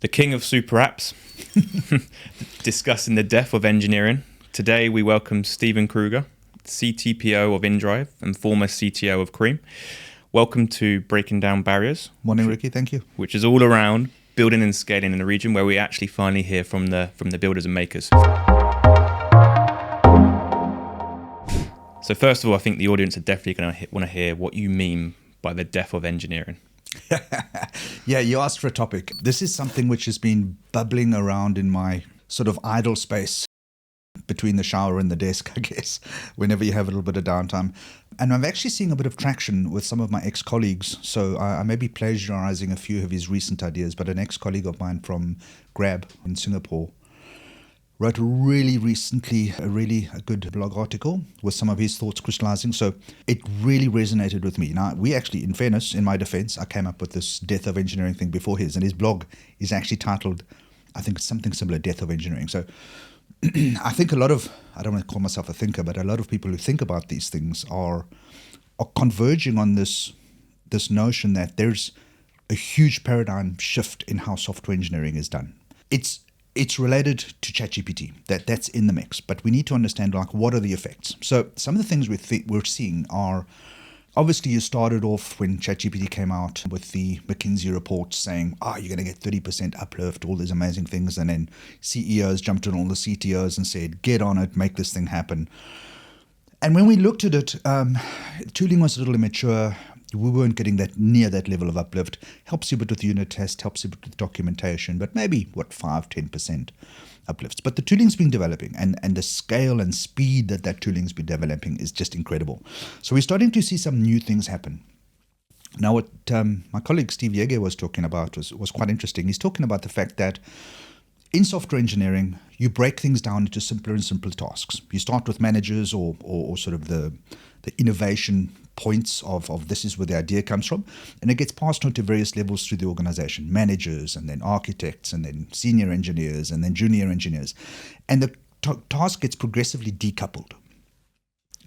the king of super apps, discussing the death of engineering. Today we welcome Stephen Kruger, CTPO of inDrive and former CTO of Careem. Welcome to Breaking Down Barriers. Morning, Ricky. Thank you. Which is all around building and scaling in a region where we actually finally hear from the builders and makers. So first of all, I think the audience are definitely going to want to hear what you mean by the death of engineering. Yeah, you asked for a topic. This is something which has been bubbling around in my sort of idle space between the shower and the desk, I guess, whenever you have a little bit of downtime. And I'm actually seeing a bit of traction with some of my ex-colleagues. So I may be plagiarizing a few of his recent ideas, but an ex-colleague of mine from Grab in Singapore wrote really recently a good blog article with some of his thoughts crystallizing. So it really resonated with me. Now, we actually, in fairness, in my defense, I came up with this death of engineering thing before his, and his blog is actually titled, I think, something similar, Death of Engineering. So I think I don't want to call myself a thinker, but a lot of people who think about these things are converging on this notion that there's a huge paradigm shift in how software engineering is done. It's related to ChatGPT, that's in the mix, but we need to understand what are the effects. So some of the things we're seeing are, obviously you started off when ChatGPT came out with the McKinsey report saying, you're going to get 30% uplift, all these amazing things, and then CEOs jumped on all the CTOs and said, get on it, make this thing happen. And when we looked at it, tooling was a little immature. We weren't getting near that level of uplift. Helps you a bit with unit test, helps you a bit with documentation, but maybe 5-10% uplifts. But the tooling's been developing, and the scale and speed that tooling's been developing is just incredible. So we're starting to see some new things happen. Now, what my colleague Steve Yeager was talking about was quite interesting. He's talking about the fact that in software engineering, you break things down into simpler and simpler tasks. You start with managers or sort of the innovation points of this is where the idea comes from, and it gets passed on to various levels through the organization, managers and then architects and then senior engineers and then junior engineers. And the task gets progressively decoupled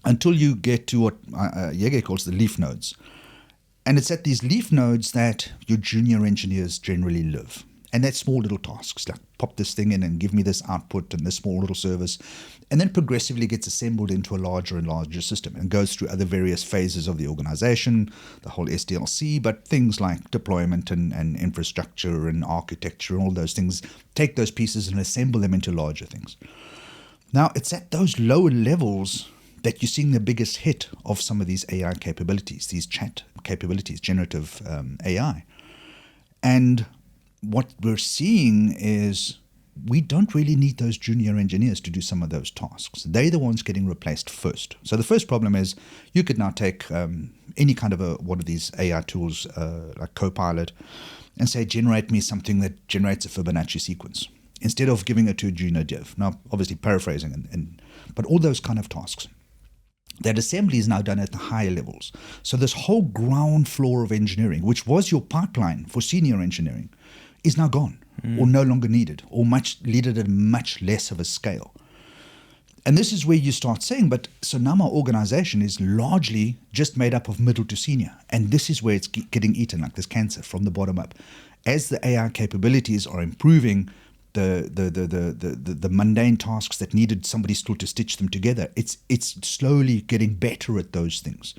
until you get to what Yeager calls the leaf nodes. And it's at these leaf nodes that your junior engineers generally live. And that's small little tasks, like pop this thing in and give me this output and this small little service, and then progressively gets assembled into a larger and larger system and goes through other various phases of the organization, the whole SDLC, but things like deployment and infrastructure and architecture and all those things, take those pieces and assemble them into larger things. Now, it's at those lower levels that you're seeing the biggest hit of some of these AI capabilities, these chat capabilities, generative AI. And what we're seeing is we don't really need those junior engineers to do some of those tasks. They're the ones getting replaced first. So the first problem is you could now take any kind of one of these AI tools like Copilot and say, generate me something that generates a Fibonacci sequence instead of giving it to a junior dev. Now, obviously paraphrasing, but all those kind of tasks. That assembly is now done at the higher levels. So this whole ground floor of engineering, which was your pipeline for senior engineering, is now gone or no longer needed or needed at much less of a scale. And this is where you start saying, so now my organization is largely just made up of middle to senior. And this is where it's getting eaten like this cancer from the bottom up. As the AI capabilities are improving, the mundane tasks that needed somebody still to stitch them together, it's slowly getting better at those things.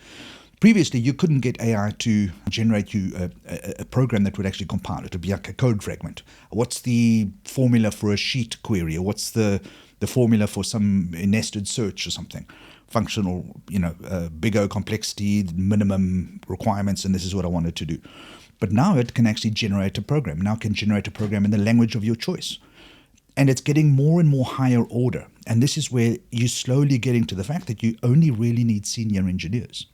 Previously, you couldn't get AI to generate you a program that would actually compile. It would be like a code fragment. What's the formula for a sheet query? Or what's the formula for some nested search or something? Functional, big O complexity, minimum requirements, and this is what I wanted to do. But now it can actually generate a program. Now it can generate a program in the language of your choice. And it's getting more and more higher order. And this is where you're slowly getting to the fact that you only really need senior engineers.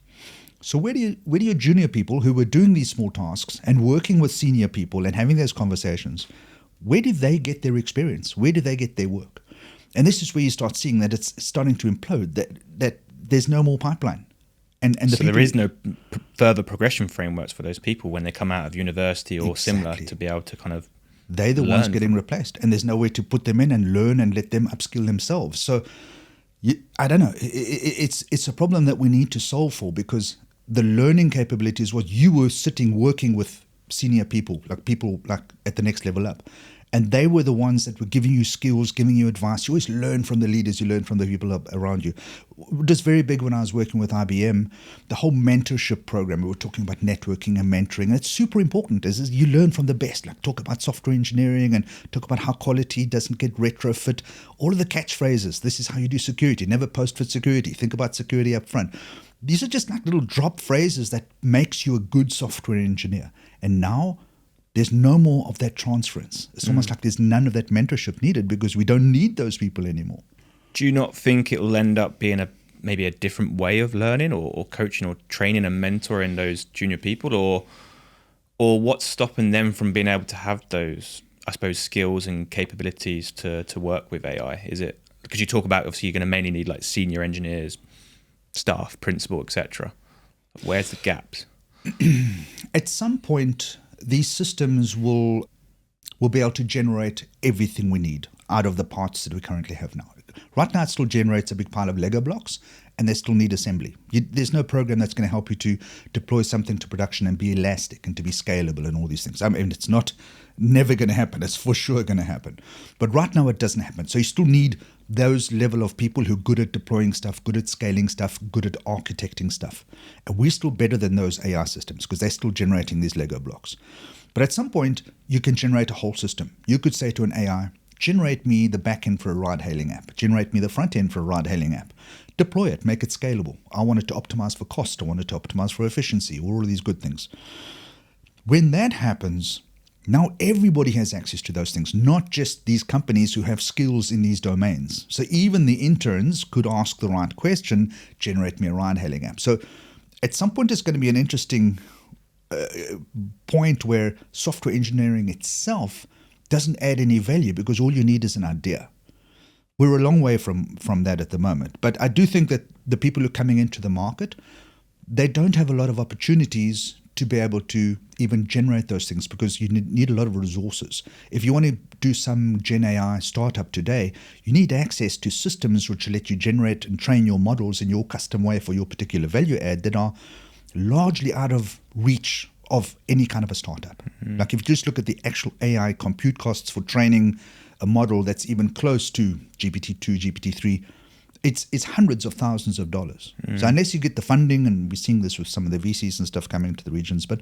So where do your junior people who were doing these small tasks and working with senior people and having those conversations, where did they get their experience? Where did they get their work? And this is where you start seeing that it's starting to implode, that there's no more pipeline. And so there is no further progression frameworks for those people when they come out of university or similar to be able to kind of they're the ones getting replaced, and there's nowhere to put them in and learn and let them upskill themselves. So I don't know. It's a problem that we need to solve for, because the learning capability is what you were working with senior people like at the next level up. And they were the ones that were giving you skills, giving you advice. You always learn from the leaders, you learn from the people around you. It was very big when I was working with IBM, the whole mentorship program. We were talking about networking and mentoring. And it's super important. Is you learn from the best. Like talk about software engineering and talk about how quality doesn't get retrofit. All of the catchphrases. This is how you do security. Never post for security. Think about security up front. These are just like little drop phrases that makes you a good software engineer. And now there's no more of that transference. It's almost like there's none of that mentorship needed because we don't need those people anymore. Do you not think it will end up being maybe a different way of learning or coaching or training and mentoring those junior people? Or what's stopping them from being able to have those, I suppose, skills and capabilities to work with AI? Is it because you talk about obviously you're going to mainly need like senior engineers, staff, principal, etc. Where's the gaps? At some point, these systems will be able to generate everything we need out of the parts that we currently have now. Right now, it still generates a big pile of Lego blocks, and they still need assembly. There's no program that's going to help you to deploy something to production and be elastic and to be scalable and all these things. I mean, it's not never going to happen. It's for sure going to happen. But right now, it doesn't happen. So you still need those level of people who are good at deploying stuff, good at scaling stuff, good at architecting stuff. And we're still better than those AI systems because they're still generating these Lego blocks. But at some point, you can generate a whole system. You could say to an AI, generate me the backend for a ride-hailing app. Generate me the front end for a ride-hailing app. Deploy it, make it scalable. I want it to optimize for cost. I want it to optimize for efficiency, all of these good things. When that happens, now everybody has access to those things, not just these companies who have skills in these domains. So even the interns could ask the right question, generate me a ride-hailing app. So at some point, it's going to be an interesting point where software engineering itself doesn't add any value because all you need is an idea. We're a long way from that at the moment. But I do think that the people who are coming into the market, they don't have a lot of opportunities to be able to even generate those things because you need a lot of resources. If you want to do some Gen AI startup today, you need access to systems which let you generate and train your models in your custom way for your particular value add that are largely out of reach of any kind of a startup. Mm-hmm. Like if you just look at the actual AI compute costs for training a model that's even close to GPT-2, GPT-3, it's hundreds of thousands of dollars. Mm. So unless you get the funding, and we're seeing this with some of the VCs and stuff coming to the regions, but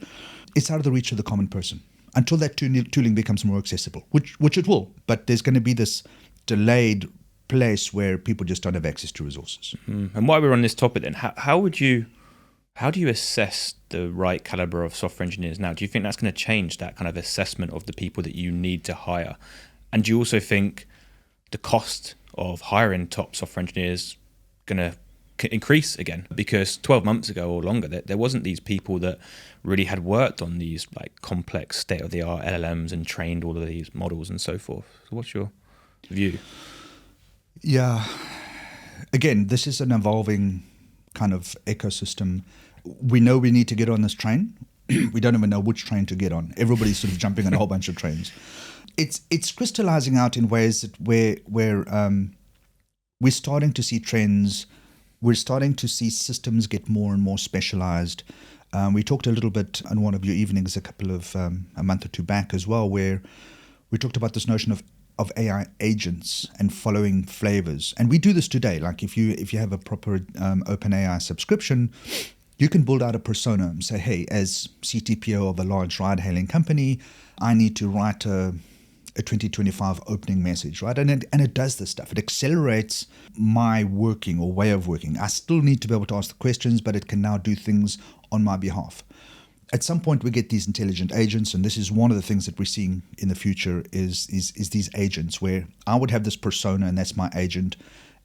it's out of the reach of the common person until that tooling becomes more accessible, which it will. But there's going to be this delayed place where people just don't have access to resources. Mm. And while we're on this topic then, how do you assess the right caliber of software engineers now? Do you think that's going to change that kind of assessment of the people that you need to hire? And do you also think the cost of hiring top software engineers going to increase again? Because 12 months ago or longer, there wasn't these people that really had worked on these like complex state-of-the-art LLMs and trained all of these models and so forth. So what's your view? Yeah. Again, this is an evolving kind of ecosystem. We know we need to get on this train. We don't even know which train to get on. Everybody's sort of jumping on a whole bunch of trains. It's crystallizing out in ways that where we're starting to see trends. We're starting to see systems get more and more specialized. We talked a little bit on one of your evenings a month or two back as well, where we talked about this notion of AI agents and following flavors. And we do this today. Like if you have a proper OpenAI subscription, you can build out a persona and say, hey, as CTPO of a large ride-hailing company, I need to write a 2025 opening message, right? And it does this stuff. It accelerates my working or way of working. I still need to be able to ask the questions, but it can now do things on my behalf. At some point, we get these intelligent agents, and this is one of the things that we're seeing in the future is these agents where I would have this persona, and that's my agent,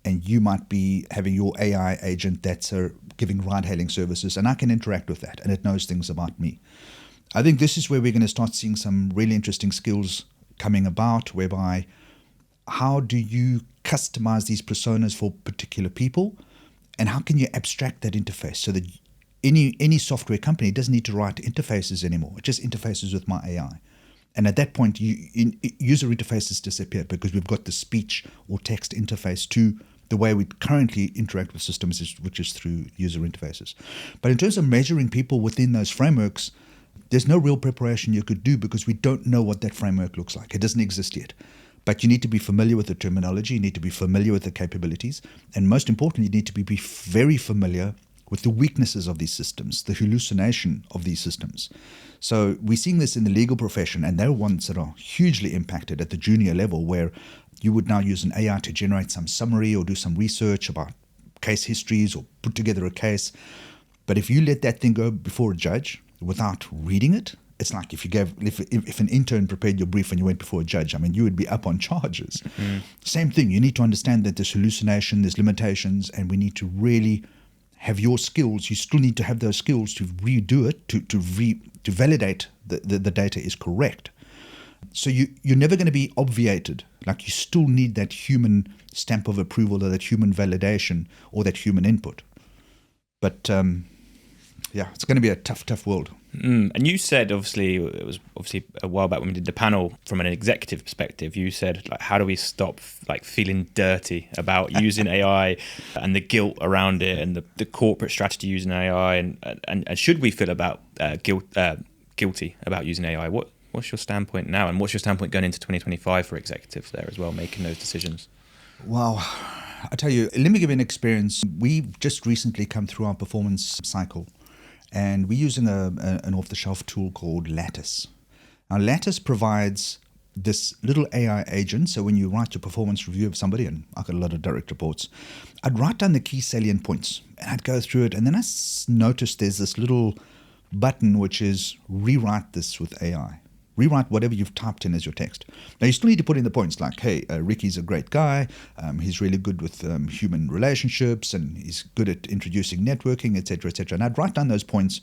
and you might be having your AI agent that's giving ride-hailing services, and I can interact with that, and it knows things about me. I think this is where we're going to start seeing some really interesting skills coming about, whereby how do you customize these personas for particular people, and how can you abstract that interface so that any software company doesn't need to write interfaces anymore. It just interfaces with my AI. And at that point, user interfaces disappear because we've got the speech or text interface to the way we currently interact with systems, which is through user interfaces. But in terms of measuring people within those frameworks, there's no real preparation you could do because we don't know what that framework looks like. It doesn't exist yet. But you need to be familiar with the terminology, you need to be familiar with the capabilities, and most importantly, you need to be very familiar with the weaknesses of these systems, the hallucination of these systems. So we're seeing this in the legal profession, and they're ones that are hugely impacted at the junior level, where you would now use an AI to generate some summary or do some research about case histories or put together a case. But if you let that thing go before a judge without reading it, it's like if an intern prepared your brief and you went before a judge, I mean, you would be up on charges. Mm-hmm. Same thing. You need to understand that there's hallucination, there's limitations, and we need to really have your skills. You still need to have those skills to redo it, to validate the data is correct. So you're never going to be obviated. Like, you still need that human stamp of approval or that human validation or that human input. But yeah, it's going to be a tough world. And you said, obviously, it was a while back when we did the panel, from an executive perspective, you said, like, how do we stop like feeling dirty about using AI and the guilt around it and the corporate strategy using AI, and should we feel about guilty about using AI? What's your standpoint now, and what's your standpoint going into 2025 for executives there as well, making those decisions? Well, I tell you, let me give you an experience. We've just recently come through our performance cycle, and we're using an off-the-shelf tool called Lattice. Now, Lattice provides this little AI agent. So when you write your performance review of somebody, and I've got a lot of direct reports, I'd write down the key salient points, and I'd go through it, and then I noticed there's this little button which is rewrite this with AI. Rewrite whatever you've typed in as your text. Now, you still need to put in the points like, hey, Ricci's a great guy. He's really good with human relationships, and he's good at introducing networking, etc., etc. And I'd write down those points,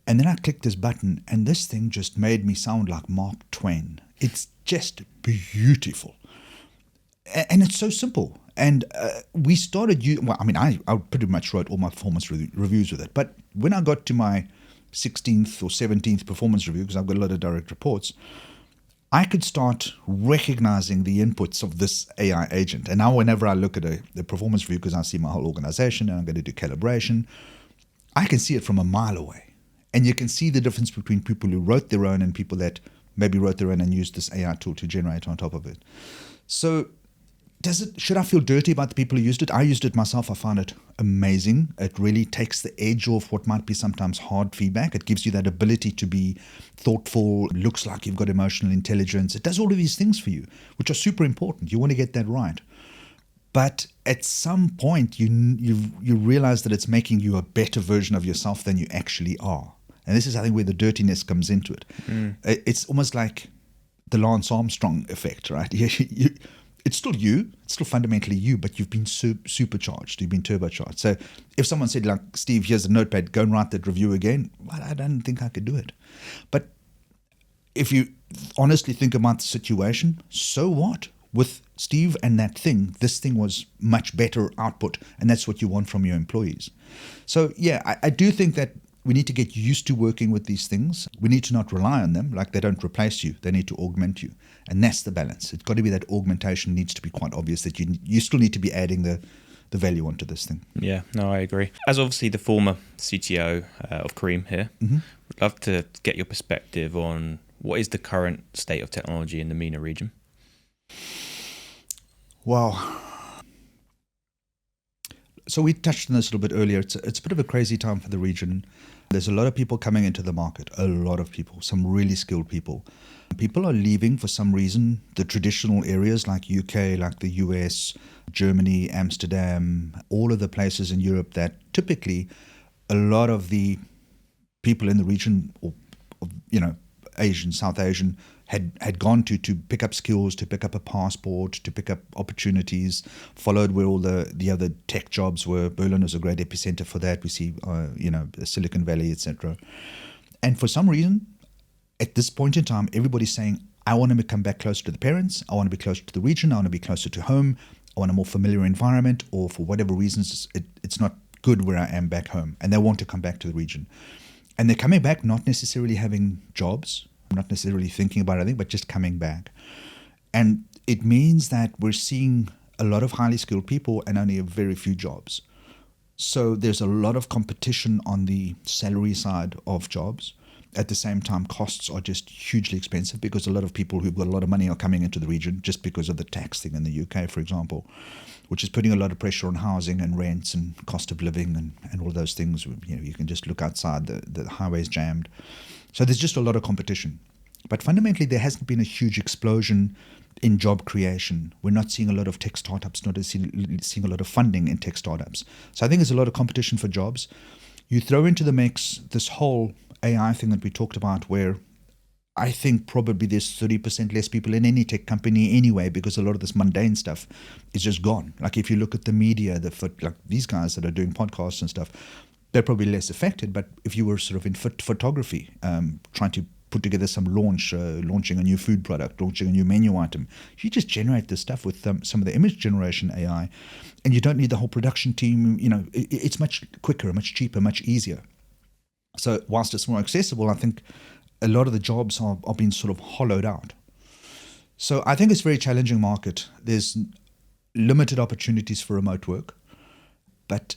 and then I clicked this button, and this thing just made me sound like Mark Twain. It's just beautiful. And it's so simple. And we started, I pretty much wrote all my performance reviews with it. But when I got to my 16th or 17th performance review, because I've got a lot of direct reports, I could start recognizing the inputs of this AI agent. And now whenever I look at the performance review, because I see my whole organization and I'm going to do calibration, I can see it from a mile away. And you can see the difference between people who wrote their own and people that maybe wrote their own and used this AI tool to generate on top of it. So should I feel dirty about the people who used it? I used it myself. I found it amazing. It really takes the edge off what might be sometimes hard feedback. It gives you that ability to be thoughtful. It looks like you've got emotional intelligence. It does all of these things for you, which are super important. You want to get that right. But at some point, you realize that it's making you a better version of yourself than you actually are. And this is, I think, where the dirtiness comes into it. It's almost like the Lance Armstrong effect, right? It's still you, it's still fundamentally you, but you've been supercharged, you've been turbocharged. So if someone said, like, Steve, here's a notepad, go and write that review again, well, I don't think I could do it. But if you honestly think about the situation, so what? With Steve and that thing, this thing was much better output, and that's what you want from your employees. So yeah, I do think that we need to get used to working with these things. We need to not rely on them, like they don't replace you, they need to augment you. And that's the balance. It's got to be that augmentation needs to be quite obvious, that you still need to be adding the value onto this thing. Yeah, no, I agree. As obviously the former CTO of Careem here, would love to get your perspective on what is the current state of technology in the MENA region. Wow. So we touched on this a little bit earlier. It's a bit of a crazy time for the region. There's a lot of people coming into the market, a lot of people, some really skilled people. People are leaving for some reason the traditional areas like UK, like the US, Germany, Amsterdam, all of the places in Europe that typically a lot of the people in the region, or Asian, South Asian, had gone to pick up skills, to pick up a passport, to pick up opportunities, followed where all the other tech jobs were. Berlin is a great epicenter for that. We see, Silicon Valley, etc. And for some reason, at this point in time, everybody's saying, I want to come back closer to the parents. I want to be closer to the region. I want to be closer to home. I want a more familiar environment, or for whatever reasons, it's not good where I am back home. And they want to come back to the region. And they're coming back not necessarily having jobs, not necessarily thinking about anything, but just coming back. And it means that we're seeing a lot of highly skilled people and only a very few jobs. So there's a lot of competition on the salary side of jobs. At the same time, costs are just hugely expensive because a lot of people who've got a lot of money are coming into the region just because of the tax thing in the UK, for example, which is putting a lot of pressure on housing and rents and cost of living and all those things. You can just look outside, the highway's jammed. So there's just a lot of competition. But fundamentally, there hasn't been a huge explosion in job creation. We're not seeing a lot of tech startups, not seeing a lot of funding in tech startups. So I think there's a lot of competition for jobs. You throw into the mix this whole AI thing that we talked about, where I think probably there's 30% less people in any tech company anyway, because a lot of this mundane stuff is just gone. Like if you look at the media, like these guys that are doing podcasts and stuff, they're probably less affected. But if you were sort of in photography, trying to put together some launching a new food product, launching a new menu item, you just generate this stuff with some of the image generation AI, and you don't need the whole production team. It's much quicker, much cheaper, much easier. So whilst it's more accessible, I think a lot of the jobs are being sort of hollowed out. So I think it's a very challenging market. There's limited opportunities for remote work, but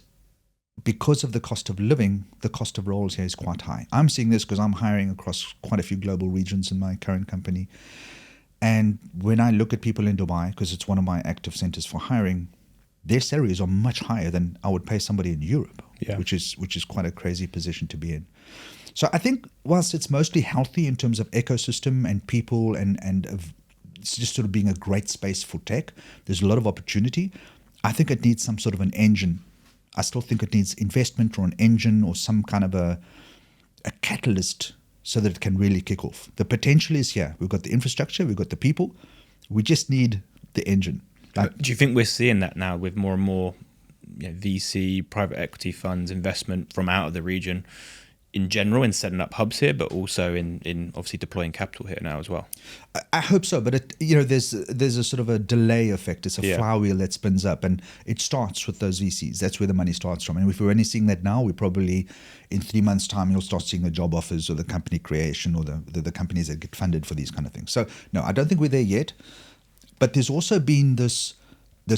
because of the cost of living, the cost of roles here is quite high. I'm seeing this because I'm hiring across quite a few global regions in my current company. And when I look at people in Dubai, because it's one of my active centers for hiring, their salaries are much higher than I would pay somebody in Europe, which is quite a crazy position to be in. So I think whilst it's mostly healthy in terms of ecosystem and people and it's just sort of being a great space for tech, there's a lot of opportunity. I think it needs some sort of an engine. I still think it needs investment or an engine or some kind of a catalyst so that it can really kick off. The potential is here. We've got the infrastructure, we've got the people. We just need the engine. Do you think we're seeing that now with more and more VC, private equity funds, investment from out of the region in general in setting up hubs here, but also in obviously deploying capital here now as well? I hope so, but there's a sort of a delay effect. It's a flywheel that spins up, and it starts with those VCs. That's where the money starts from. And if we're only seeing that now, we probably in 3 months' time you'll start seeing the job offers or the company creation or the companies that get funded for these kind of things. So no, I don't think we're there yet. But there's also been this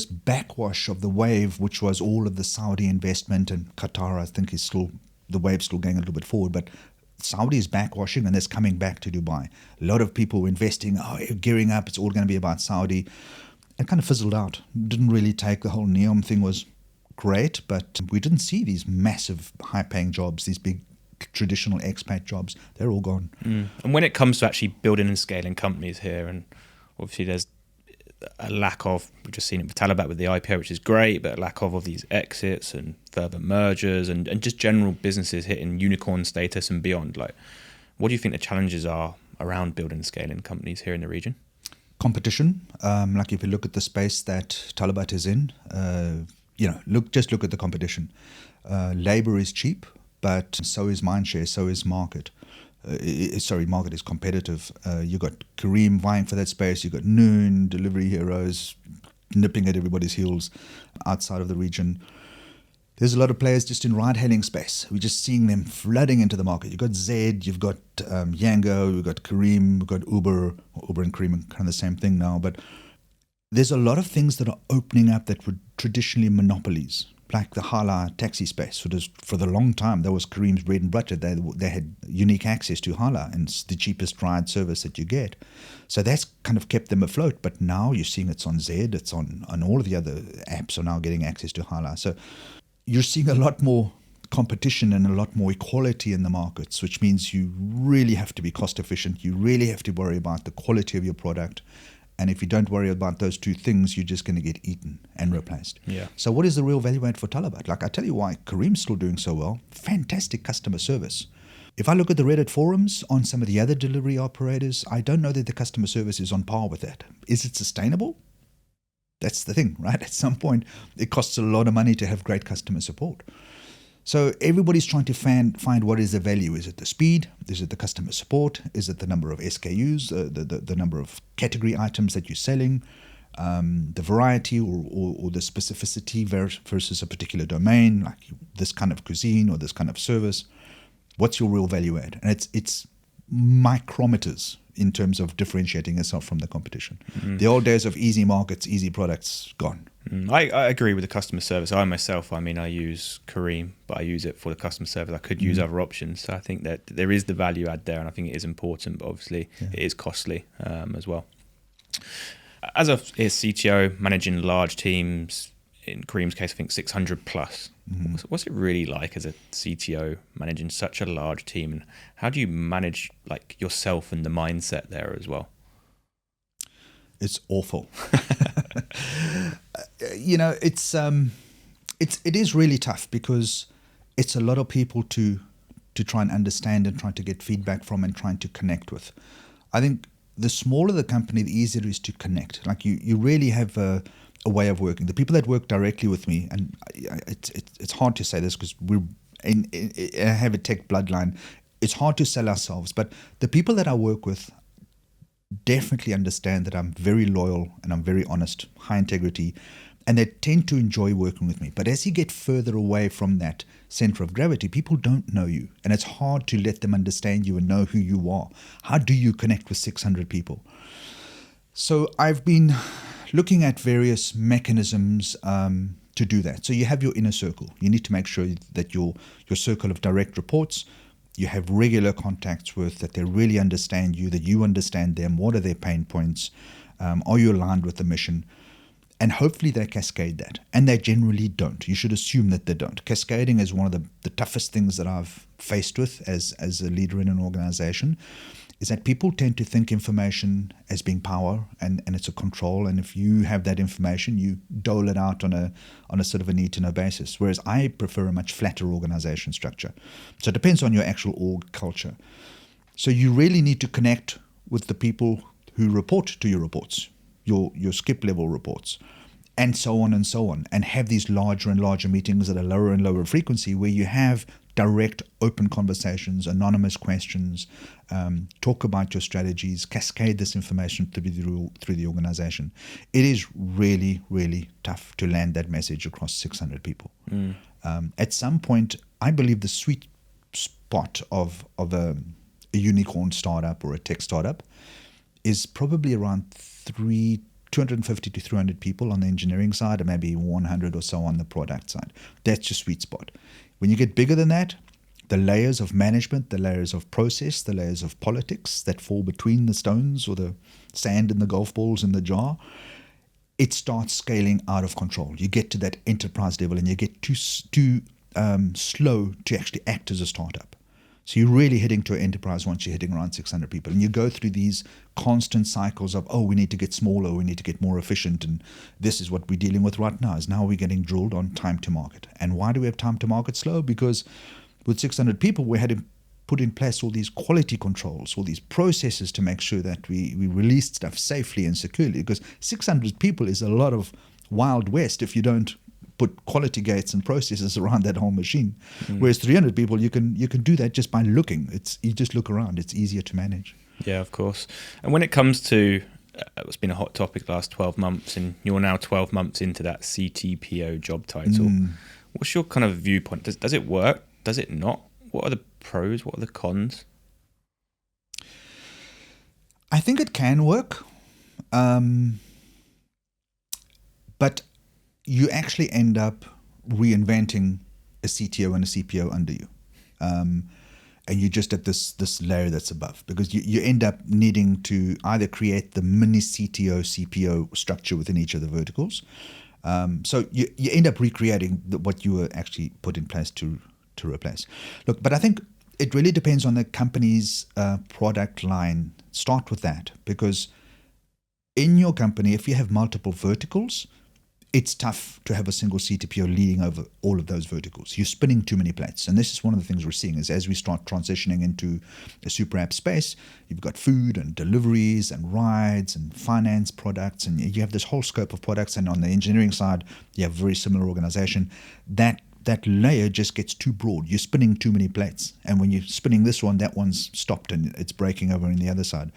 backwash of the wave, which was all of the Saudi investment, and Qatar, I think, the wave's still going a little bit forward, but Saudi is backwashing and it's coming back to Dubai. A lot of people were investing, gearing up, it's all going to be about Saudi. It kind of fizzled out. Didn't really take. The whole NEOM thing was great, but we didn't see these massive high-paying jobs, these big traditional expat jobs. They're all gone. And when it comes to actually building and scaling companies here, and obviously there's a lack of, we've just seen it with Talabat with the IPO, which is great, but a lack of these exits and further mergers and just general businesses hitting unicorn status and beyond. Like, what do you think the challenges are around building and scaling companies here in the region? Competition. Like if you look at the space that Talabat is in, look at the competition. Labor is cheap, but so is mindshare, so is market. Market is competitive. You got Careem vying for that space. You got Noon, delivery heroes, nipping at everybody's heels outside of the region. There's a lot of players just in ride-hailing space. We're just seeing them flooding into the market. You've got Zed, you've got Yango, you've got Careem, you've got Uber and Careem are kind of the same thing now. But there's a lot of things that are opening up that were traditionally monopolies. Like the Hala taxi space, for the long time, that was Careem's bread and butter. They had unique access to Hala, and it's the cheapest ride service that you get. So that's kind of kept them afloat. But now you're seeing it's on Zed, it's on all of the other apps are now getting access to Hala. So you're seeing a lot more competition and a lot more equality in the markets, which means you really have to be cost efficient. You really have to worry about the quality of your product. And if you don't worry about those two things, you're just going to get eaten and replaced. Yeah. So what is the real value add for Talabat? Like, I tell you why Careem's still doing so well. Fantastic customer service. If I look at the Reddit forums on some of the other delivery operators, I don't know that the customer service is on par with that. Is it sustainable? That's the thing, right? At some point, it costs a lot of money to have great customer support. So everybody's trying to find what is the value. Is it the speed? Is it the customer support? Is it the number of SKUs, the number of category items that you're selling, the variety or the specificity versus a particular domain, like this kind of cuisine or this kind of service? What's your real value add? And it's micrometers in terms of differentiating yourself from the competition. Mm-hmm. The old days of easy markets, easy products, gone. I agree with the customer service. I myself, I mean, I use Careem, but I use it for the customer service. I could use other options. So I think that there is the value add there, and I think it is important, but obviously it is costly as well. As a CTO, managing large teams, in Careem's case, I think 600 plus. What's it really like as a CTO managing such a large team? And how do you manage like yourself and the mindset there as well? It's awful. It is really tough because it's a lot of people to try and understand and try to get feedback from and trying to connect with. I think the smaller the company, the easier it is to connect. Like you really have a way of working. The people that work directly with me, and it's hard to say this because I have a tech bloodline. It's hard to sell ourselves, but the people that I work with definitely understand that I'm very loyal and I'm very honest, high integrity, and they tend to enjoy working with me. But as you get further away from that center of gravity, people don't know you, and it's hard to let them understand you and know who you are. How do you connect with 600 people? So I've been looking at various mechanisms to do that. So you have your inner circle. You need to make sure that your circle of direct reports, you have regular contacts with, that they really understand you, that you understand them. What are their pain points? Are you aligned with the mission? And hopefully they cascade that. And they generally don't. You should assume that they don't. Cascading is one of the toughest things that I've faced with as a leader in an organization, is that people tend to think information as being power and it's a control. And if you have that information, you dole it out on a sort of a need to know basis. Whereas I prefer a much flatter organization structure. So it depends on your actual org culture. So you really need to connect with the people who report to your reports, your skip level reports, and so on, and have these larger and larger meetings at a lower and lower frequency where you have direct, open conversations, anonymous questions, talk about your strategies, cascade this information through the organization. It is really, really tough to land that message across 600 people. At some point, I believe the sweet spot of a unicorn startup or a tech startup is probably around 250 to 300 people on the engineering side, and maybe 100 or so on the product side. That's your sweet spot. When you get bigger than that, the layers of management, the layers of process, the layers of politics that fall between the stones or the sand in the golf balls in the jar, it starts scaling out of control. You get to that enterprise level and you get too slow to actually act as a startup. So you're really heading to an enterprise once you're hitting around 600 people. And you go through these constant cycles of, we need to get smaller, we need to get more efficient. And this is what we're dealing with right now, is now we're getting drilled on time to market. And why do we have time to market slow? Because with 600 people, we had to put in place all these quality controls, all these processes to make sure that we released stuff safely and securely. Because 600 people is a lot of Wild West if you don't put quality gates and processes around that whole machine. Whereas 300 people, you can do that just by looking. You just look around. It's easier to manage. Yeah, of course. And when it comes to it's been a hot topic the last 12 months, and you're now 12 months into that CTPO job title. What's your kind of viewpoint? Does it work? Does it not? What are the pros? What are the cons? I think it can work. But you actually end up reinventing a CTO and a CPO under you. And you're just at this layer that's above, because you end up needing to either create the mini CTO, CPO structure within each of the verticals. So you end up recreating what you were actually put in place to replace. Look, but I think it really depends on the company's product line. Start with that, because in your company, if you have multiple verticals, it's tough to have a single CTPO leading over all of those verticals. You're spinning too many plates. And this is one of the things we're seeing is as we start transitioning into a super app space, you've got food and deliveries and rides and finance products, and you have this whole scope of products. And on the engineering side, you have a very similar organization. That layer just gets too broad. You're spinning too many plates. And when you're spinning this one, that one's stopped and it's breaking over in the other side.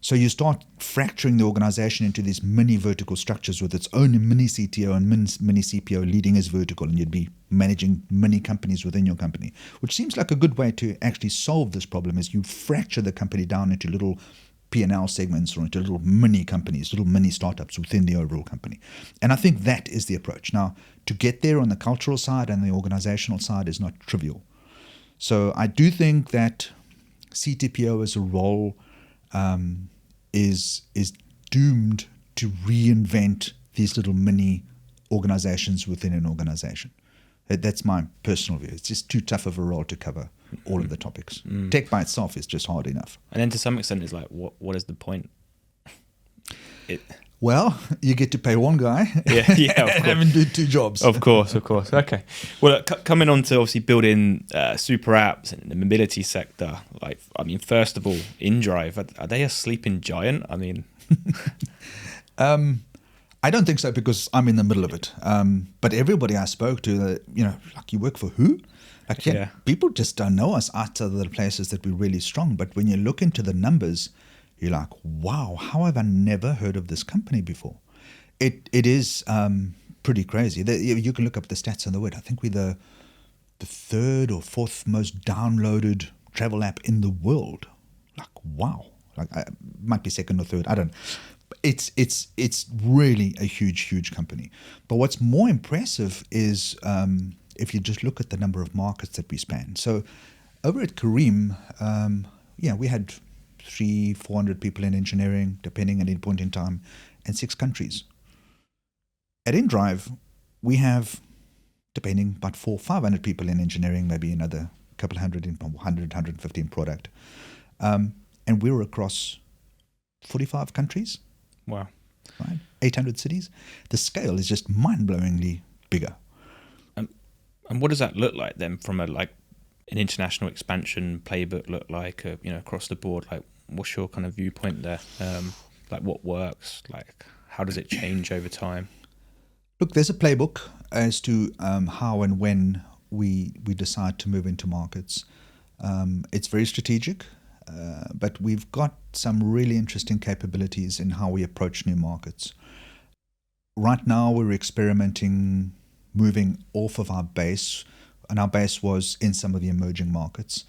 So you start fracturing the organization into these mini vertical structures with its own mini CTO and mini CPO leading as vertical, and you'd be managing many companies within your company, which seems like a good way to actually solve this problem. Is you fracture the company down into little P&L segments or into little mini companies, little mini startups within the overall company. And I think that is the approach. Now, to get there on the cultural side and the organizational side is not trivial. So I do think that CTPO as a role is doomed to reinvent these little mini organizations within an organization. That's my personal view. It's just too tough of a role to cover all of the topics. Tech by itself is just hard enough. And then to some extent, it's like, what is the point? Well, you get to pay one guy and have him do two jobs. Of course. Okay. Well, coming on to obviously building super apps in the mobility sector, like, I mean, first of all, inDrive, are they a sleeping giant? I mean... I don't think so because I'm in the middle of it. But everybody I spoke to, like, you work for who? Like, people just don't know us outside of the places that we're really strong. But when you look into the numbers, you're like, wow, how have I never heard of this company before? It is pretty crazy. You can look up the stats on the web. I think we're the third or fourth most downloaded travel app in the world. Like, wow. Like, might be second or third. I don't know. It's really a huge company. But what's more impressive is if you just look at the number of markets that we span. So over at Careem, we had 300-400 people in engineering, depending at any point in time, and 6 countries. At inDrive, we have, depending, about 400-500 people in engineering, maybe another couple hundred, 100-150 in product. And we're across 45 countries. Wow. Right? 800 cities. The scale is just mind-blowingly bigger. And what does that look like then from an international expansion playbook look like, across the board? Like, what's your kind of viewpoint there? Like, what works? Like, how does it change over time? Look, there's a playbook as to how and when we decide to move into markets. It's very strategic. But we've got some really interesting capabilities in how we approach new markets. Right now, we're experimenting moving off of our base, and our base was in some of the emerging markets,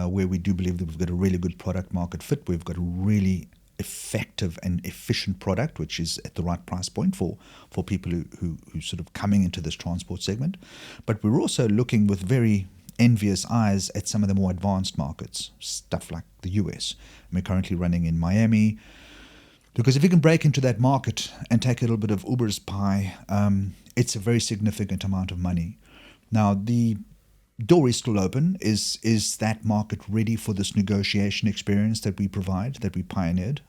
where we do believe that we've got a really good product market fit. We've got a really effective and efficient product, which is at the right price point for people who sort of coming into this transport segment. But we're also looking with very envious eyes at some of the more advanced markets, stuff like the US. We're currently running in Miami, because if you can break into that market and take a little bit of Uber's pie, it's a very significant amount of money. Now, the door is still open. Is that market ready for this negotiation experience that we provide, that we pioneered?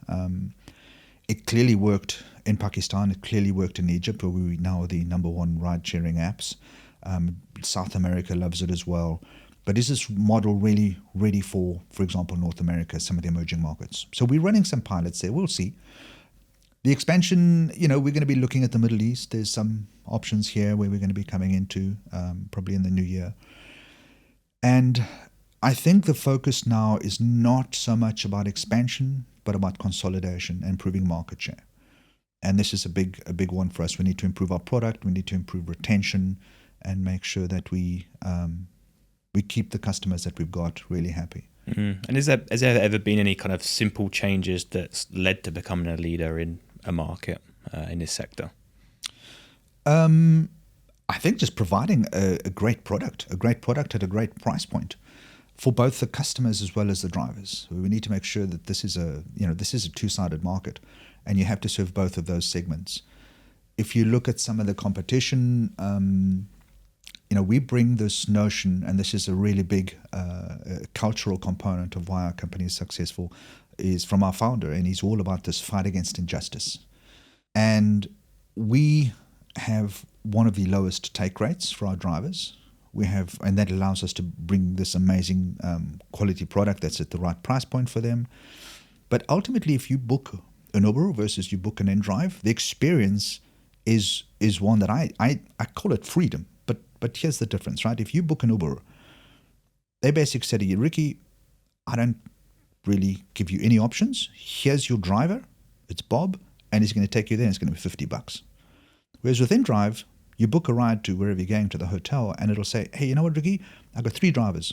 It clearly worked in Pakistan. It clearly worked in Egypt, where we now are the number one ride-sharing apps. South America loves it as well. But is this model really ready for example, North America, some of the emerging markets? So we're running some pilots there. We'll see. The expansion, we're going to be looking at the Middle East. There's some options here where we're going to be coming into probably in the new year. And I think the focus now is not so much about expansion, but about consolidation and improving market share. And this is a big one for us. We need to improve our product. We need to improve retention and make sure that we keep the customers that we've got really happy. Mm-hmm. And has there ever been any kind of simple changes that's led to becoming a leader in a market in this sector? I think just providing a great product at a great price point for both the customers as well as the drivers. We need to make sure that this is a two-sided market, and you have to serve both of those segments. If you look at some of the competition, we bring this notion, and this is a really big cultural component of why our company is successful, is from our founder, and he's all about this fight against injustice. And we have one of the lowest take rates for our drivers. And that allows us to bring this amazing quality product that's at the right price point for them. But ultimately, if you book an Uber versus you book an inDrive, the experience is one that I call it freedom. But here's the difference, right? If you book an Uber, they basically say to you, Ricky, I don't really give you any options. Here's your driver. It's Bob, and he's going to take you there, and it's going to be $50. Whereas with inDrive, you book a ride to wherever you're going, to the hotel, and it'll say, hey, you know what, Ricky? I've got 3 drivers.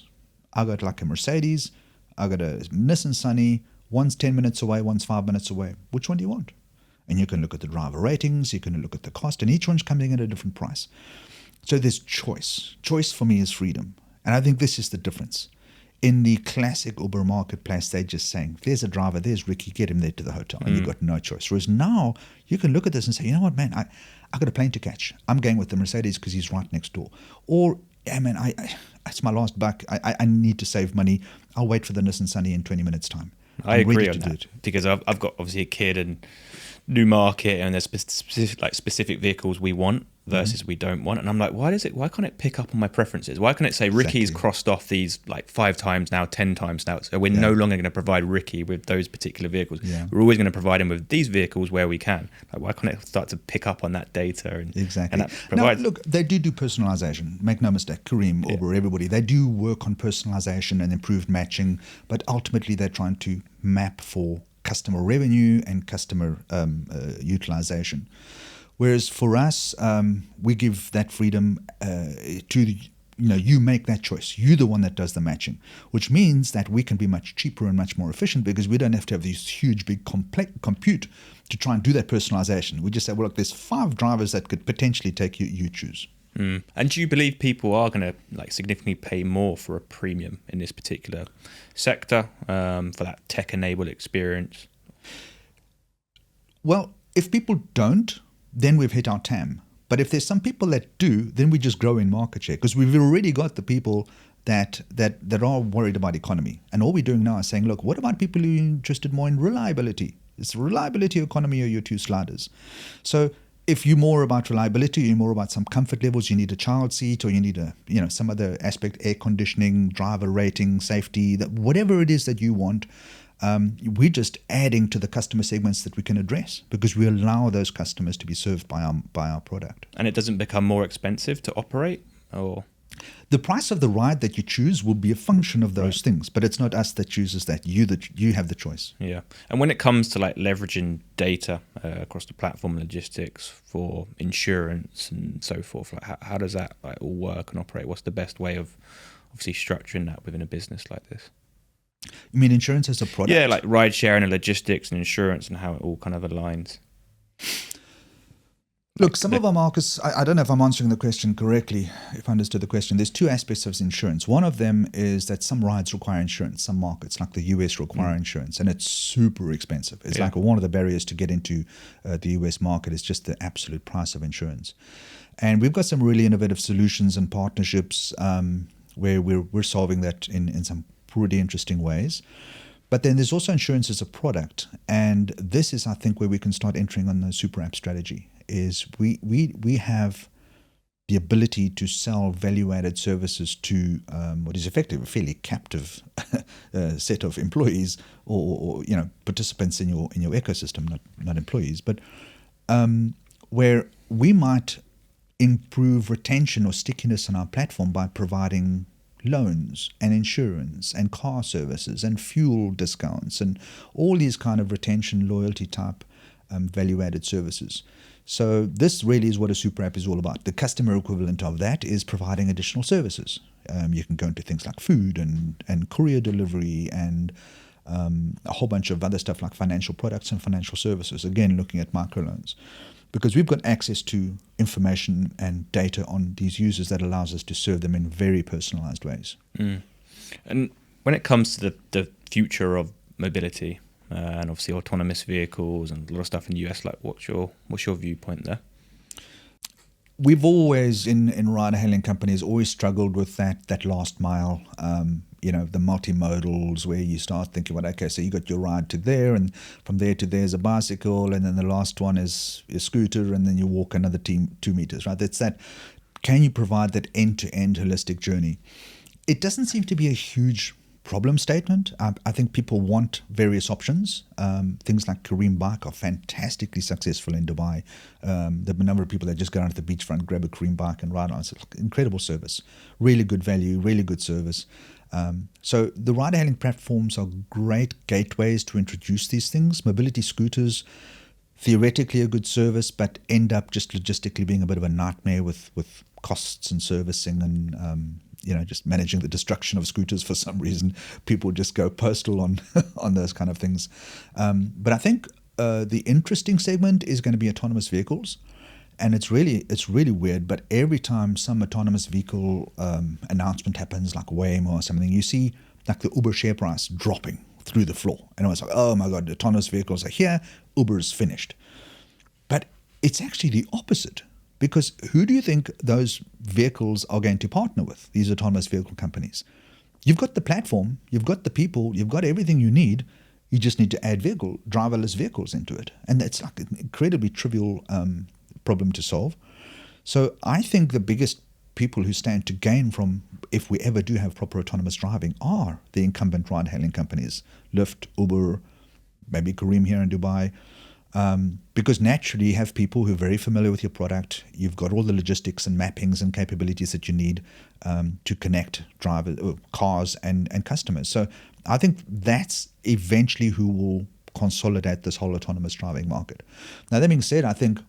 I've got like a Mercedes, I've got a Nissan Sunny, One's 10 minutes away, one's 5 minutes away. Which one do you want? And you can look at the driver ratings, you can look at the cost, and each one's coming at a different price. So there's choice. Choice for me is freedom. And I think this is the difference. In the classic Uber marketplace, they're just saying, there's a driver, there's Ricci, get him there to the hotel. And you've got no choice. Whereas now, you can look at this and say, you know what, man, I got a plane to catch. I'm going with the Mercedes because he's right next door. Or, yeah, man, it's my last buck. I need to save money. I'll wait for the Nissan Sunny in 20 minutes' time. I agree on that because I've got obviously a kid and new market, and there's specific vehicles we want versus we don't want, and I'm like, why can't it pick up on my preferences? Why can't it say Ricci's crossed off these like 5 times now, 10 times now, so we're no longer going to provide Ricci with those particular vehicles. We're always going to provide him with these vehicles where we can. Like, why can't it start to pick up on that data? And that now look, they do personalization, make no mistake. Careem, Uber, everybody, they do work on personalization and improved matching, but ultimately they're trying to map for customer revenue and customer utilization. Whereas for us, we give that freedom to the, you make that choice. You're the one that does the matching, which means that we can be much cheaper and much more efficient because we don't have to have these huge, big compute to try and do that personalization. We just say, well, look, there's 5 drivers that could potentially take you. You choose. And do you believe people are going to significantly pay more for a premium in this particular sector for that tech-enabled experience? Well, if people don't, then we've hit our TAM. But if there's some people that do, then we just grow in market share because we've already got the people that are worried about economy. And all we're doing now is saying, look, what about people who are interested more in reliability? It's reliability, economy, or your 2 sliders. So if you're more about reliability, you're more about some comfort levels, you need a child seat or you need some other aspect, air conditioning, driver rating, safety, whatever it is that you want, we're just adding to the customer segments that we can address because we allow those customers to be served by our product. And it doesn't become more expensive to operate, or? The price of the ride that you choose will be a function of those things, but it's not us that chooses that. You have the choice. Yeah. And when it comes to leveraging data across the platform, logistics for insurance and so forth, how does that all work and operate? What's the best way of obviously structuring that within a business like this? You mean insurance as a product? Yeah, like ride sharing and logistics and insurance and how it all kind of aligns. Look, some of our markets, I don't know if I'm answering the question correctly, if I understood the question. There's 2 aspects of insurance. One of them is that some rides require insurance. Some markets, like the US, require insurance, and it's super expensive. It's like one of the barriers to get into the US market is just the absolute price of insurance. And we've got some really innovative solutions and partnerships where we're solving that in some pretty interesting ways. But then there's also insurance as a product. And this is, I think, where we can start entering on the super app strategy. Is we have the ability to sell value-added services to what is effectively a fairly captive set of employees or participants in your ecosystem, not employees, but where we might improve retention or stickiness on our platform by providing loans and insurance and car services and fuel discounts and all these kind of retention, loyalty type value-added services. So this really is what a super app is all about. The customer equivalent of that is providing additional services. You can go into things like food and courier delivery and a whole bunch of other stuff like financial products and financial services. Again, looking at microloans. Because we've got access to information and data on these users that allows us to serve them in very personalized ways. And when it comes to the future of mobility, and obviously autonomous vehicles and a lot of stuff in the US, what's your viewpoint there? We've always, in ride-hailing companies, always struggled with that last mile, the multimodals where you start thinking, well, okay, so you got your ride to there, and from there to there is a bicycle, and then the last one is a scooter, and then you walk another 2 meters, right? That's that. Can you provide that end-to-end holistic journey? It doesn't seem to be a huge problem statement. I think people want various options. Things like Careem Bike are fantastically successful in Dubai. The number of people that just go down to the beachfront, grab a Careem Bike and ride on. It's an incredible service. Really good value, really good service. So the ride-hailing platforms are great gateways to introduce these things. Mobility scooters, theoretically a good service, but end up just logistically being a bit of a nightmare with costs and servicing and just managing the destruction of scooters for some reason. People just go postal on on those kind of things. But I think the interesting segment is going to be autonomous vehicles. And it's really weird, but every time some autonomous vehicle announcement happens, like Waymo or something, you see like the Uber share price dropping through the floor. And it's like, oh my God, autonomous vehicles are here, Uber's finished. But it's actually the opposite, because who do you think those vehicles are going to partner with, these autonomous vehicle companies? You've got the platform, you've got the people, you've got everything you need. You just need to add driverless vehicles into it. And it's like an incredibly trivial problem to solve. So I think the biggest people who stand to gain from, if we ever do have proper autonomous driving, are the incumbent ride-hailing companies, Lyft, Uber, maybe Careem here in Dubai, because naturally you have people who are very familiar with your product. You've got all the logistics and mappings and capabilities that you need to connect cars and customers. So I think that's eventually who will consolidate this whole autonomous driving market. Now, that being said, I think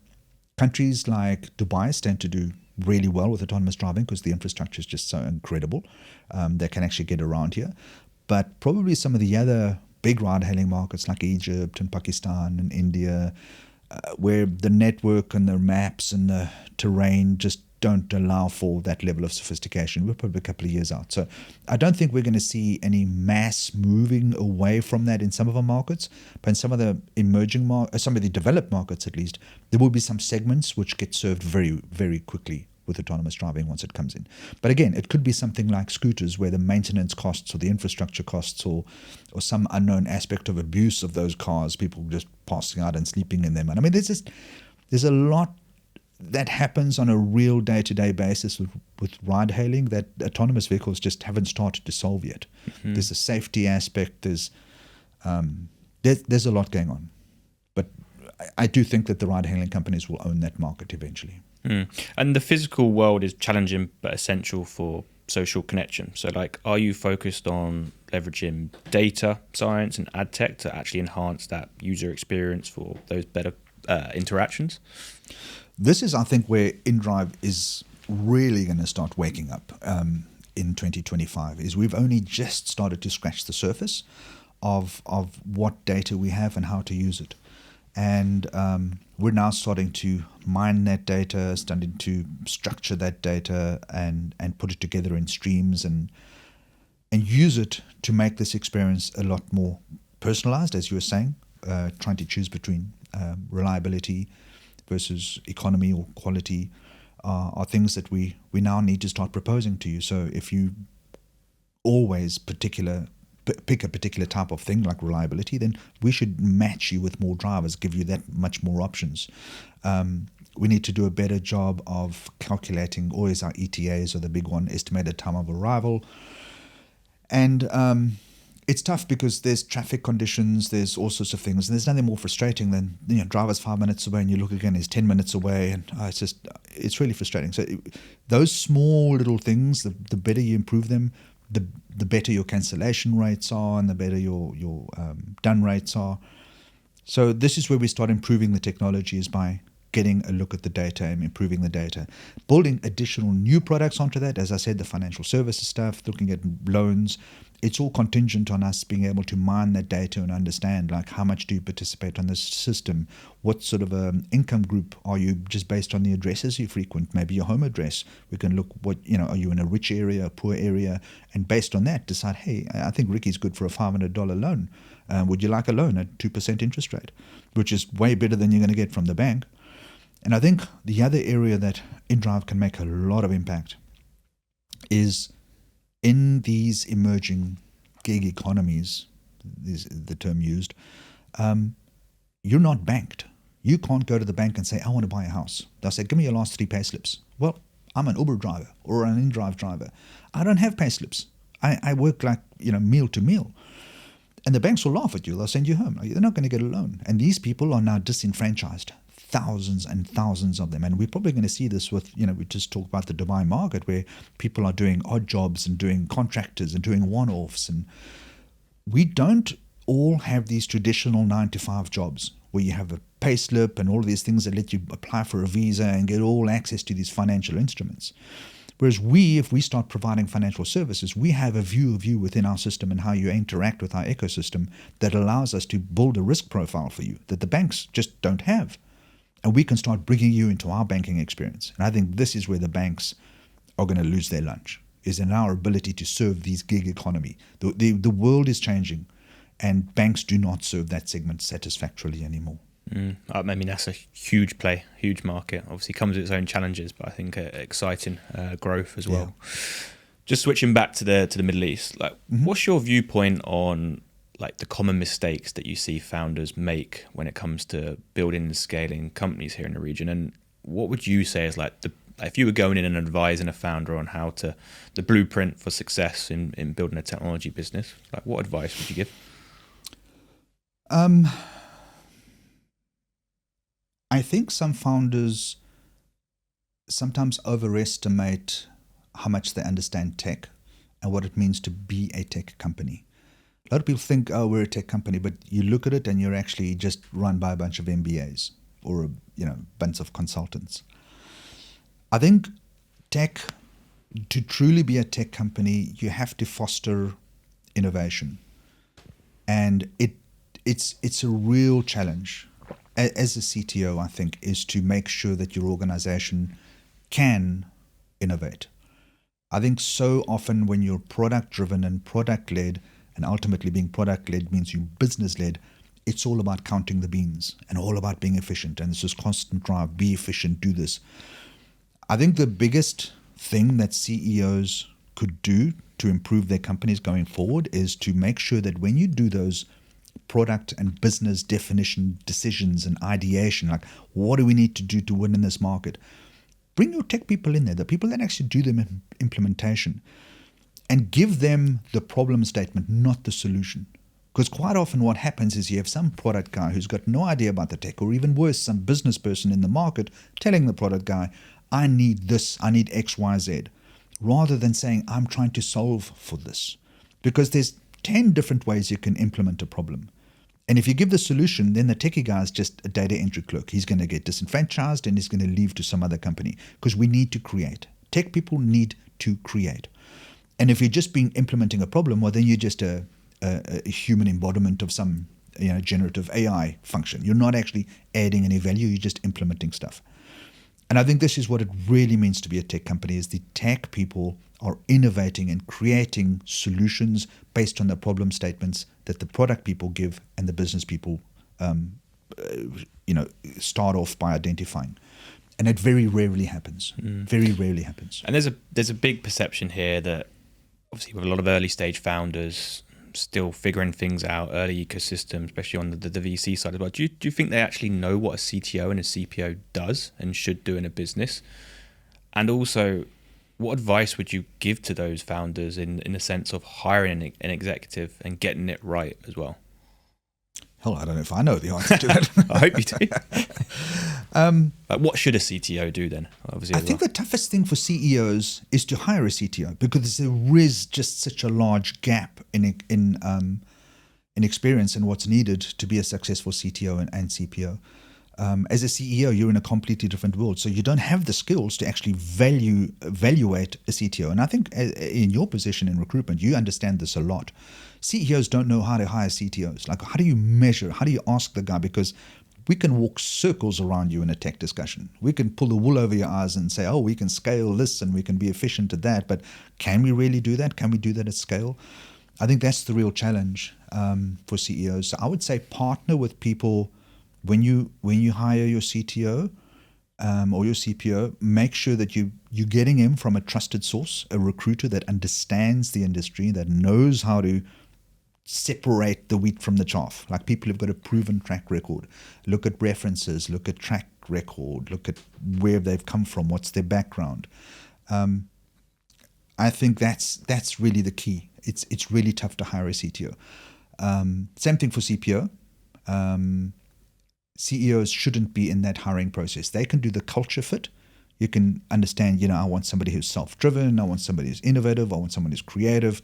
countries like Dubai stand to do really well with autonomous driving because the infrastructure is just so incredible. They can actually get around here. But probably some of the other big ride-hailing markets like Egypt and Pakistan and India, where the network and the maps and the terrain just don't allow for that level of sophistication. We're probably a couple of years out. So I don't think we're going to see any mass moving away from that in some of our markets, but in some of the emerging some of the developed markets at least, there will be some segments which get served very, very quickly with autonomous driving once it comes in. But again, it could be something like scooters where the maintenance costs or the infrastructure costs or some unknown aspect of abuse of those cars, people just passing out and sleeping in them. And I mean, there's a lot that happens on a real day-to-day basis with ride-hailing that autonomous vehicles just haven't started to solve yet. Mm-hmm. There's a safety aspect. There's a lot going on. But I do think that the ride-hailing companies will own that market eventually. Mm. And the physical world is challenging but essential for social connection. So, are you focused on leveraging data science and ad tech to actually enhance that user experience for those better interactions? This is, I think, where inDrive is really going to start waking up in 2025, is we've only just started to scratch the surface of what data we have and how to use it. And we're now starting to mine that data, starting to structure that data and put it together in streams and use it to make this experience a lot more personalized, as you were saying, trying to choose between reliability versus economy or quality are things that we now need to start proposing to you. So if you always pick a particular type of thing like reliability, then we should match you with more drivers, give you that much more options. We need to do a better job of calculating, always our ETAs are the big one, estimated time of arrival. And it's tough because there's traffic conditions, there's all sorts of things, and there's nothing more frustrating than driver's 5 minutes away and you look again, he's 10 minutes away, and it's really frustrating. So those small little things, the better you improve them, the better your cancellation rates are and the better your done rates are. So this is where we start improving the technology, is by getting a look at the data and improving the data. Building additional new products onto that, as I said, the financial services stuff, looking at loans, it's all contingent on us being able to mine that data and understand, how much do you participate on this system? What sort of income group are you, just based on the addresses you frequent, maybe your home address. We can look are you in a rich area, a poor area, and based on that decide, hey, I think Ricci's good for a $500 loan. Would you like a loan at 2% interest rate, which is way better than you're going to get from the bank? And I think the other area that inDrive can make a lot of impact is in these emerging gig economies, is the term used, you're not banked. You can't go to the bank and say, I want to buy a house. They'll say, give me your last 3 payslips. Well, I'm an Uber driver or an inDrive driver. I don't have payslips. I work meal to meal. And the banks will laugh at you. They'll send you home. They're not going to get a loan. And these people are now disenfranchised. Thousands and thousands of them. And we're probably going to see this with, we just talked about the Dubai market, where people are doing odd jobs and doing contractors and doing one-offs. And we don't all have these traditional 9-to-5 jobs where you have a pay slip and all of these things that let you apply for a visa and get all access to these financial instruments. Whereas if we start providing financial services, we have a view of you within our system and how you interact with our ecosystem that allows us to build a risk profile for you that the banks just don't have. And we can start bringing you into our banking experience. And I think this is where the banks are going to lose their lunch, is in our ability to serve these gig economy. The world is changing, and banks do not serve that segment satisfactorily anymore. I mean, that's a huge play, huge market. Obviously comes with its own challenges, but I think exciting growth as well. Yeah. Just switching back to the Middle East, like, what's your viewpoint on like the common mistakes that you see founders make when it comes to building and scaling companies here in the region? And what would you say is like if you were going in and advising a founder on how to the blueprint for success in building a technology business, like what advice would you give? I think some founders sometimes overestimate how much they understand tech and what it means to be a tech company. A lot of people think, oh, we're a tech company, but you look at it and you're actually just run by a bunch of MBAs or a bunch of consultants. I think to truly be a tech company, you have to foster innovation, and it's a real challenge. As a CTO, I think, is to make sure that your organization can innovate. I think so often when you're product-driven and product-led, and ultimately being product-led means you're business-led, it's all about counting the beans and all about being efficient. And it's this constant drive, be efficient, do this. I think the biggest thing that CEOs could do to improve their companies going forward is to make sure that when you do those product and business definition decisions and ideation, like what do we need to do to win in this market, bring your tech people in there, the people that actually do the implementation, and give them the problem statement, not the solution. Because quite often what happens is you have some product guy who's got no idea about the tech, or even worse, some business person in the market telling the product guy, I need this, I need X, Y, Z, rather than saying, I'm trying to solve for this. Because there's 10 different ways you can implement a problem. And if you give the solution, then the techie guy is just a data entry clerk. He's going to get disenfranchised and he's going to leave to some other company, because we need to create. Tech people need to create. And if you're just implementing a problem, well, then you're just a human embodiment of some generative AI function. You're not actually adding any value. You're just implementing stuff. And I think this is what it really means to be a tech company, is the tech people are innovating and creating solutions based on the problem statements that the product people give and the business people start off by identifying. And it very rarely happens. Very rarely happens. And there's a big perception here that obviously with a lot of early stage founders still figuring things out, early ecosystem, especially on the VC side as well. Do you think they actually know what a CTO and a CPO does and should do in a business? And also, what advice would you give to those founders in the sense of hiring an executive and getting it right as well? Hell, I don't know if I know the answer to that. I hope you do. What should a CTO do then? Obviously, I think the toughest thing for CEOs is to hire a CTO, because there is just such a large gap in experience and what's needed to be a successful CTO and CPO. As a CEO, you're in a completely different world, so you don't have the skills to actually evaluate a CTO. And I think in your position in recruitment, you understand this a lot. CEOs don't know how to hire CTOs. Like, how do you measure? How do you ask the guy? Because we can walk circles around you in a tech discussion. We can pull the wool over your eyes and say, oh, we can scale this and we can be efficient at that. But can we really do that? Can we do that at scale? I think that's the real challenge for CEOs. So I would say partner with people when you hire your CTO or your CPO. Make sure that you're getting him from a trusted source, a recruiter that understands the industry, that knows how to separate the wheat from the chaff. Like people who've got a proven track record. Look at references, look at track record, look at where they've come from, what's their background. I think that's really the key. It's really tough to hire a CTO. Same thing for CPO. CEOs shouldn't be in that hiring process. They can do the culture fit. You can understand, I want somebody who's self-driven. I want somebody who's innovative. I want someone who's creative.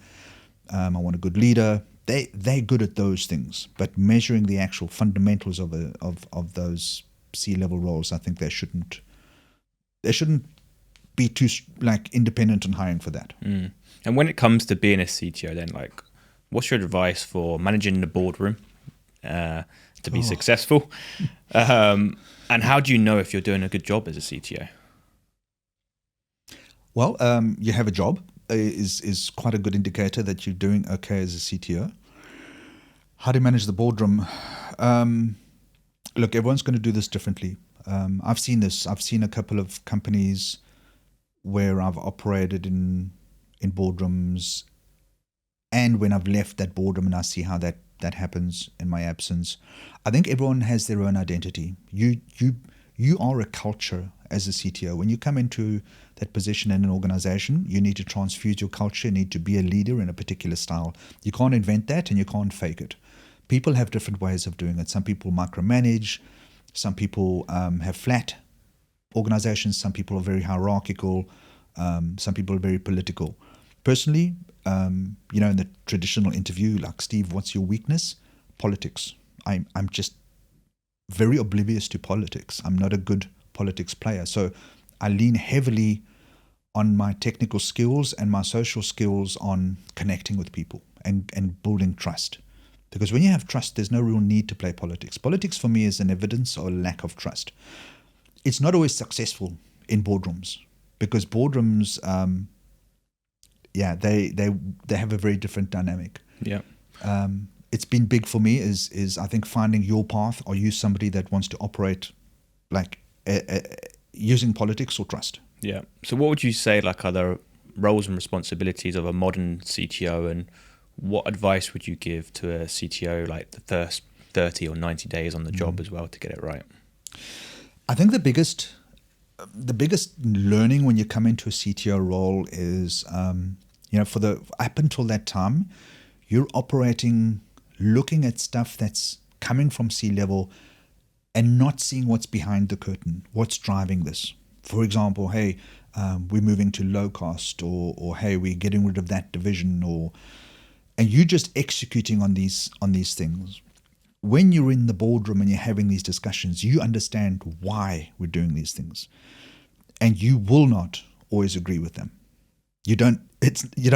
I want a good leader. They're good at those things. But measuring the actual fundamentals of those C-level roles, I think they shouldn't be too independent on hiring for that. And when it comes to being a CTO, then what's your advice for managing the boardroom to be successful? And how do you know if you're doing a good job as a CTO? Well, you have a job is quite a good indicator that you're doing okay as a CTO. How do you manage the boardroom? Look, everyone's going to do this differently. I've seen this. I've seen a couple of companies where I've operated in boardrooms, and when I've left that boardroom and I see how that happens in my absence. I think everyone has their own identity. You are a culture as a CTO. When you come into that position in an organization, you need to transfuse your culture. You need to be a leader in a particular style. You can't invent that and you can't fake it. People have different ways of doing it. Some people micromanage. Some people have flat organizations. Some people are very hierarchical. Some people are very political. Personally, in the traditional interview, like, Steve, what's your weakness? Politics. I'm just very oblivious to politics. I'm not a good politics player. So I lean heavily on my technical skills and my social skills on connecting with people and building trust. Because when you have trust, there's no real need to play politics. Politics for me is an evidence or a lack of trust. It's not always successful in boardrooms because boardrooms, they have a very different dynamic. Yeah. It's been big for me is I think finding your path. Are you somebody that wants to operate using politics or trust? Yeah. So what would you say are the roles and responsibilities of a modern CTO, and what advice would you give to a CTO the first 30 or 90 days on the job as well to get it right? I think the biggest learning when you come into a CTO role is, up until that time, you're operating, looking at stuff that's coming from C-level and not seeing what's behind the curtain, what's driving this. For example, hey, we're moving to low cost, or hey, we're getting rid of that division, and you just executing on these things. When you're in the boardroom and you're having these discussions, you understand why we're doing these things, and you will not always agree with them. You don't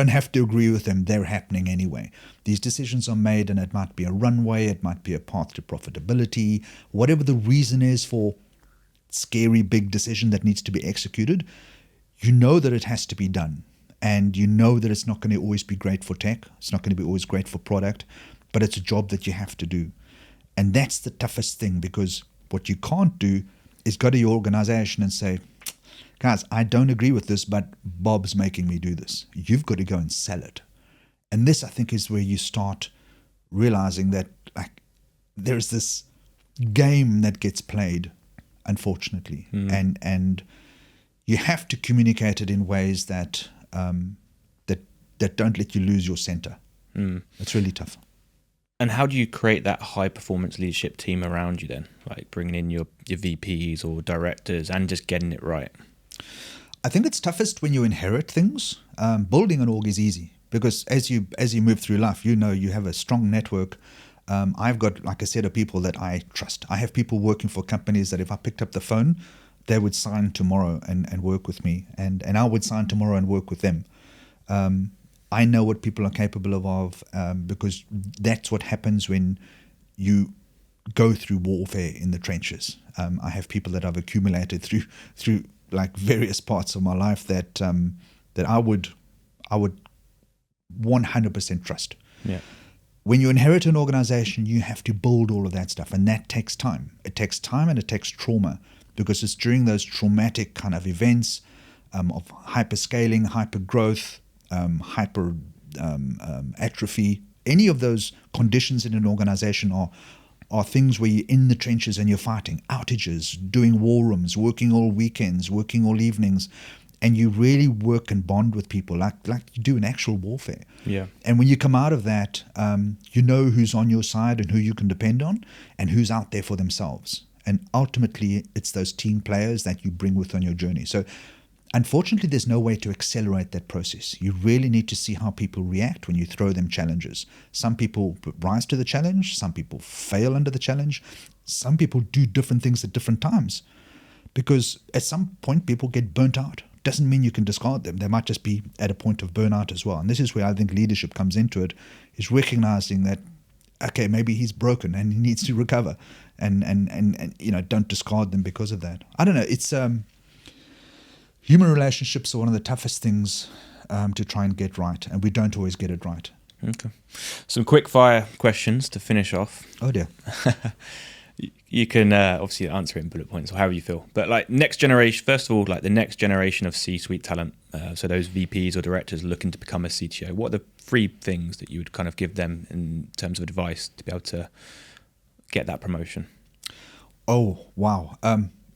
have to agree with them. They're happening anyway. These decisions are made, and it might be a runway, it might be a path to profitability, whatever the reason is for scary big decision that needs to be executed. You know that it has to be done, and you know that it's not going to always be great for tech. It's not going to be always great for product, but it's a job that you have to do. And that's the toughest thing, because what you can't do is go to your organization and say, guys, I don't agree with this, but Bob's making me do this. You've got to go and sell it. And this, I think, is where you start realizing that there's this game that gets played, unfortunately. And you have to communicate it in ways that that don't let you lose your center. It's really tough. And how do you create that high performance leadership team around you then? Bringing in your VPs or directors and just getting it right? I think it's toughest when you inherit things. Building an org is easy because as you move through life, you have a strong network. I've got a set of people that I trust. I have people working for companies that if I picked up the phone, they would sign tomorrow and work with me, and I would sign tomorrow and work with them. I know what people are capable of because that's what happens when you go through warfare in the trenches. I have people that I've accumulated through various parts of my life that I would 100% trust. Yeah. When you inherit an organization, you have to build all of that stuff, and that takes time. It takes time and it takes trauma, because it's during those traumatic kind of events of hyperscaling, hyper growth, hyper atrophy. Any of those conditions in an organization are things where you're in the trenches and you're fighting outages, doing war rooms, working all weekends, working all evenings, and you really work and bond with people like you do in actual warfare. Yeah. And when you come out of that, you know who's on your side and who you can depend on and who's out there for themselves. And ultimately, it's those team players that you bring with on your journey. So unfortunately, there's no way to accelerate that process. You really need to see how people react when you throw them challenges. Some people rise to the challenge. Some people fail under the challenge. Some people do different things at different times, because at some point people get burnt out. doesn't mean you can discard them. They might just be at a point of burnout as well. And this is where I think leadership comes into it, is recognizing that, okay, maybe he's broken and he needs to recover, and don't discard them because of that. I don't know. It's human relationships are one of the toughest things to try and get right, and we don't always get it right. Okay. Some quick fire questions to finish off. Oh dear. You can obviously answer it in bullet points or however you feel. But like next generation, first of all, like the next generation of C-suite talent, so those VPs or directors looking to become a CTO, what are the 3 things that you would kind of give them in terms of advice to be able to get that promotion? Oh, wow.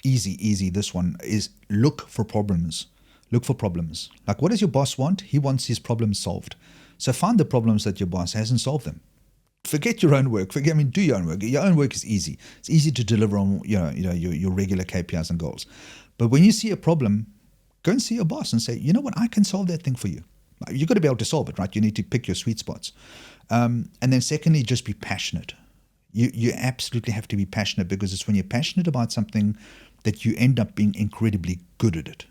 Easy. This one is look for problems. Look for problems. Like, what does your boss want? He wants his problems solved. So find the problems that your boss hasn't solved them. Forget your own work. Do your own work. Your own work is easy. It's easy to deliver on your regular KPIs and goals. But when you see a problem, go and see your boss and say, you know what, I can solve that thing for you. You've got to be able to solve it, right? You need to pick your sweet spots. And then secondly, just be passionate. You absolutely have to be passionate, because it's when you're passionate about something that you end up being incredibly good at it.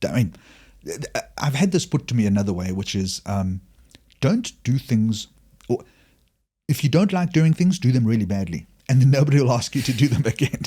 I mean, I've had this put to me another way, which is don't do things, or if you don't like doing things, do them really badly, and then nobody will ask you to do them again.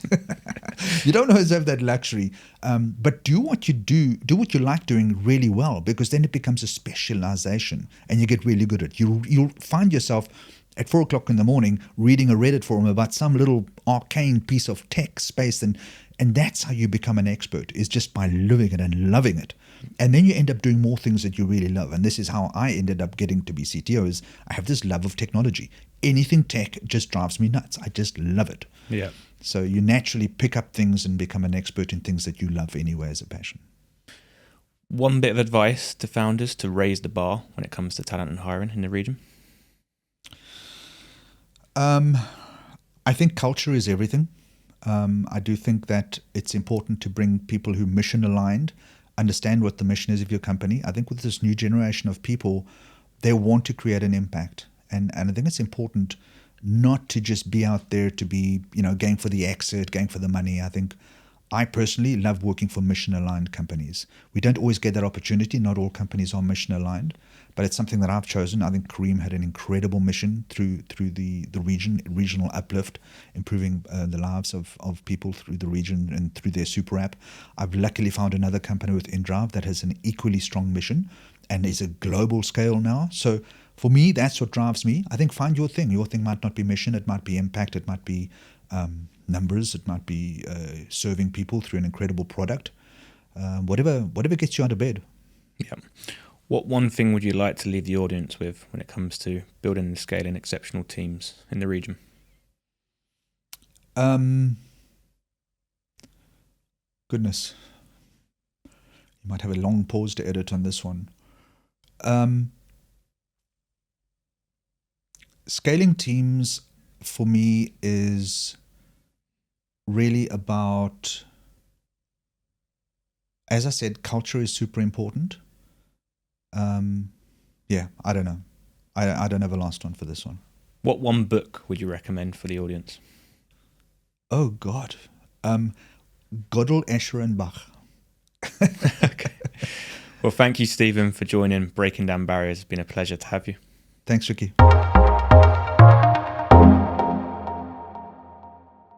You don't always have that luxury, but do what you like doing really well, because then it becomes a specialization and you get really good at it. You'll find yourself at 4 o'clock in the morning reading a Reddit forum about some little arcane piece of tech space, and that's how you become an expert, is just by living it and loving it. And then you end up doing more things that you really love. And this is how I ended up getting to be CTO, is I have this love of technology. Anything tech just drives me nuts. I just love it. Yeah. So you naturally pick up things and become an expert in things that you love anyway as a passion. One bit of advice to founders to raise the bar when it comes to talent and hiring in the region? I think culture is everything. I do think that it's important to bring people who mission aligned, understand what the mission is of your company. I think with this new generation of people, they want to create an impact. And I think it's important not to just be out there to be, going for the exit, going for the money. I personally love working for mission-aligned companies. We don't always get that opportunity. Not all companies are mission-aligned, but it's something that I've chosen. I think Careem had an incredible mission through the regional uplift, improving the lives of people through the region and through their super app. I've luckily found another company with inDrive that has an equally strong mission and is a global scale now. So for me, that's what drives me. I think find your thing. Your thing might not be mission. It might be impact. It might be numbers. It might be serving people through an incredible product. Whatever gets you out of bed. Yeah. What one thing would you like to leave the audience with when it comes to building and scaling exceptional teams in the region? Goodness. You might have a long pause to edit on this one. Scaling teams for me is really about, as I said, culture is super important. I don't know. I don't have a last one for this one. What one book would you recommend for the audience? Oh, God. Gödel, Escher, and Bach. Okay. Well, thank you, Stephen, for joining Breaking Down Barriers. It's been a pleasure to have you. Thanks, Ricci.